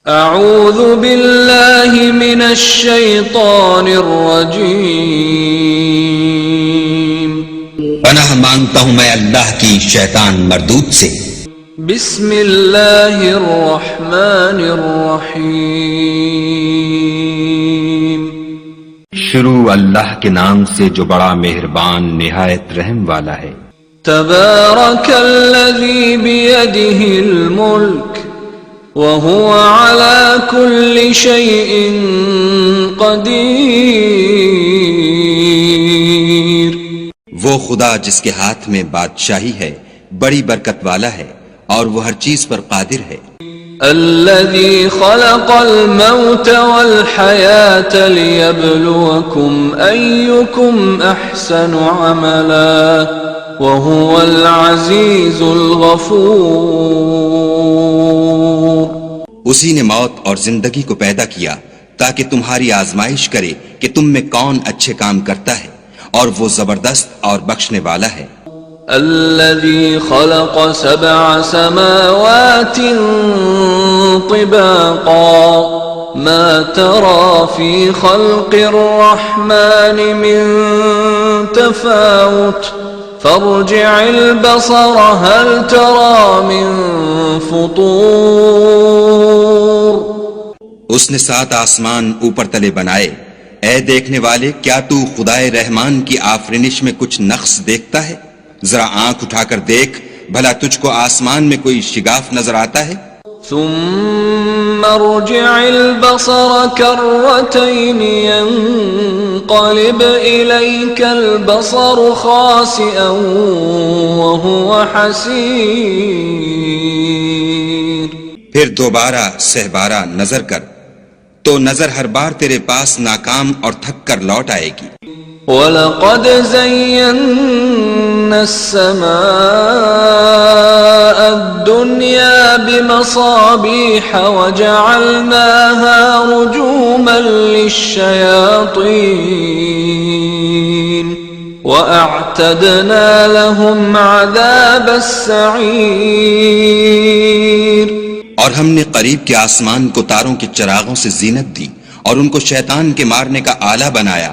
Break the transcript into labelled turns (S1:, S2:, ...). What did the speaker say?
S1: اعوذ باللہ من الشیطان الرجیم،
S2: پناہ مانگتا ہوں میں اللہ کی شیطان مردود سے۔
S1: بسم اللہ الرحمن الرحیم،
S2: شروع اللہ کے نام سے جو بڑا مہربان نہایت رحم والا ہے۔
S1: تبارک الذی بیدہ الملک وَهُوَ عَلَى كُلِّ شَيْءٍ قَدِيرٌ،
S2: وہ خدا جس کے ہاتھ میں بادشاہی ہے بڑی برکت والا ہے اور وہ ہر چیز پر قادر ہے۔
S1: الذي خلق الموت والحياة ليبلوكم أيكم أحسن عملا وهو العزيز الغفور،
S2: اسی نے موت اور زندگی کو پیدا کیا تاکہ تمہاری آزمائش کرے کہ تم میں کون اچھے کام کرتا ہے، اور وہ زبردست اور بخشنے والا ہے۔
S1: الذي خلق 7 سماوات طباقا ما ترى في خلق الرحمن من تفاوت فارجع البصر هل ترى من فطور،
S2: اس نے 7 آسمان اوپر تلے بنائے، اے دیکھنے والے کیا تو خدائے رحمان کی آفرینش میں کچھ نقص دیکھتا ہے؟ ذرا آنکھ اٹھا کر دیکھ بھلا تجھ کو آسمان میں کوئی شگاف نظر آتا ہے؟
S1: ثم ارجع البصر كرتين ينقلب إليك البصر خاسئا وهو حسير،
S2: پھر دوبارہ سہبارہ نظر کر تو نظر ہر بار تیرے پاس ناکام اور تھک کر لوٹ آئے گی۔
S1: وَلَقَدْ زَيَّنَّا السَّمَاءَ الدُّنْيَا بِمَصَابِيحَ وَجَعَلْنَاهَا رُجُومًا لِلشَّيَاطِينِ وَأَعْتَدْنَا لَهُمْ عَذَابَ السَّعِيرِ،
S2: اور ہم نے قریب کے آسمان کو تاروں کے چراغوں سے زینت دی اور ان کو شیطان کے مارنے کا آلہ بنایا